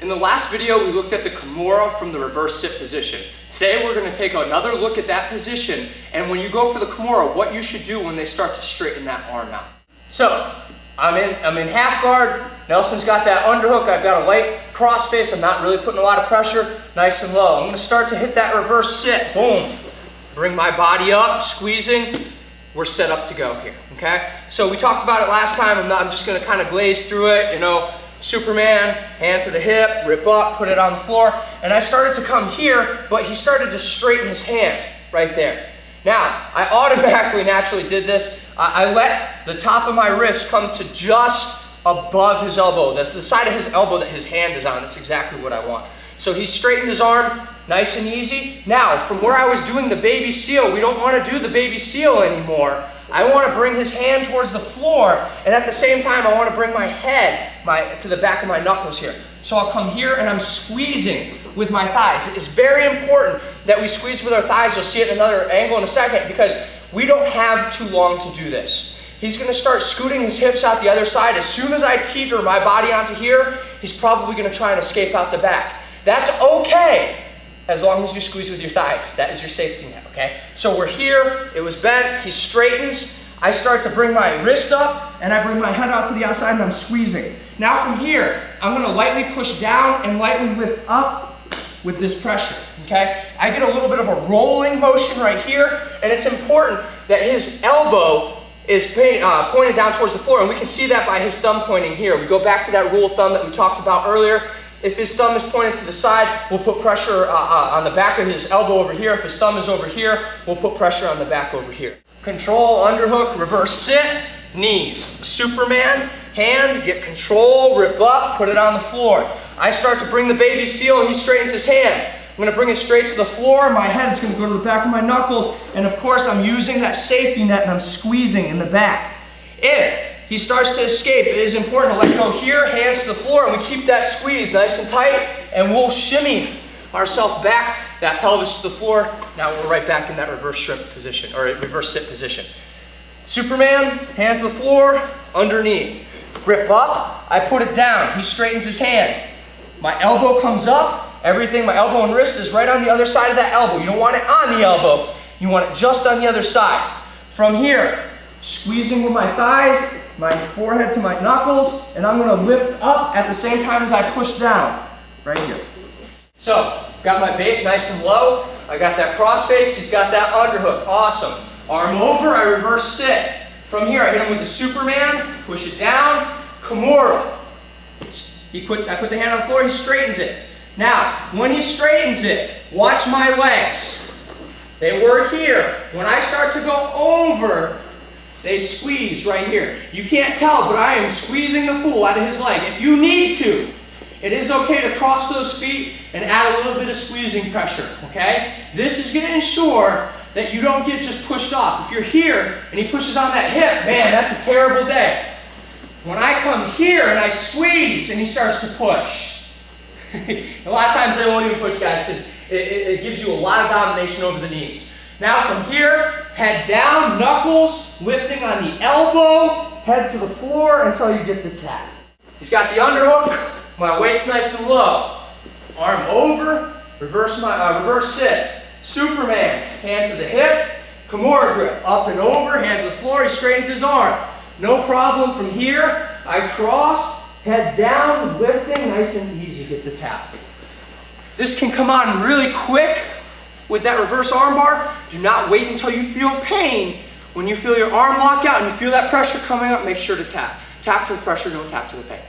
In the last video, we looked at the Kimura from the reverse sit position. Today, we're going to take another look at that position, and when you go for the Kimura, what you should do when they start to straighten that arm out. So, I'm in half guard. Nelson's got that underhook. I've got a light cross face. I'm not really putting a lot of pressure. Nice and low. I'm going to start to hit that reverse sit. Boom. Bring my body up, squeezing. We're set up to go here, okay? So we talked about it last time. I'm just going to kind of glaze through it, you know. Superman, hand to the hip, rip up, put it on the floor. And I started to come here, but he started to straighten his hand right there. Now, I automatically, naturally did this. I let the top of my wrist come to just above his elbow. That's the side of his elbow that his hand is on. That's exactly what I want. So he straightened his arm, nice and easy. Now, from where I was doing the baby seal, we don't want to do the baby seal anymore. I want to bring his hand towards the floor, and at the same time, I want to bring my head to the back of my knuckles here. So I'll come here and I'm squeezing with my thighs. It is very important that we squeeze with our thighs. You'll see it in another angle in a second because we don't have too long to do this. He's going to start scooting his hips out the other side. As soon as I teeter my body onto here, he's probably going to try and escape out the back. That's okay as long as you squeeze with your thighs. That is your safety net, okay? So we're here, it was bent, he straightens. I start to bring my wrist up and I bring my head out to the outside and I'm squeezing. Now from here, I'm going to lightly push down and lightly lift up with this pressure, okay? I get a little bit of a rolling motion right here, and it's important that his elbow is pointed down towards the floor, and we can see that by his thumb pointing here. We go back to that rule of thumb that we talked about earlier. If his thumb is pointed to the side, we'll put pressure on the back of his elbow over here. If his thumb is over here, we'll put pressure on the back over here. Control, underhook, reverse sit, knees. Superman, hand, get control, rip up, put it on the floor. I start to bring the baby seal and he straightens his hand. I'm going to bring it straight to the floor. My head is going to go to the back of my knuckles. And of course, I'm using that safety net and I'm squeezing in the back. If he starts to escape, it is important to let go here, hands to the floor, and we keep that squeeze nice and tight, and we'll shimmy ourselves back, that pelvis to the floor. Now we're right back in that reverse shrimp position, or reverse sit position. Superman, hand to the floor, underneath. Grip up, I put it down. He straightens his hand. My elbow comes up, everything, my elbow and wrist is right on the other side of that elbow. You don't want it on the elbow, you want it just on the other side. From here, squeezing with my thighs, my forehead to my knuckles, and I'm going to lift up at the same time as I push down, right here. So, got my base nice and low. I got that cross face, he's got that underhook. Awesome. Arm over, I reverse sit. From here, I hit him with the Superman, push it down, Kimura. I put the hand on the floor, he straightens it. Now, when he straightens it, watch my legs. They were here. When I start to go over, they squeeze right here. You can't tell, but I am squeezing the fool out of his leg. If you need to, it is okay to cross those feet and add a little bit of squeezing pressure, okay? This is going to ensure that you don't get just pushed off. If you're here and he pushes on that hip, man, that's a terrible day. When I come here and I squeeze and he starts to push, a lot of times they won't even push, guys, because it gives you a lot of domination over the knees. Now from here, head down, knuckles, lifting on the elbow, head to the floor until you get the tap. He's got the underhook, my weight's nice and low. Arm over, reverse sit. Superman, hand to the hip, Kimura grip, up and over, hand to the floor, he straightens his arm. No problem from here, I cross, head down, lifting, nice and easy, get the tap. This can come on really quick with that reverse armbar. Do not wait until you feel pain. When you feel your arm lock out and you feel that pressure coming up, make sure to tap. Tap to the pressure, don't tap to the pain.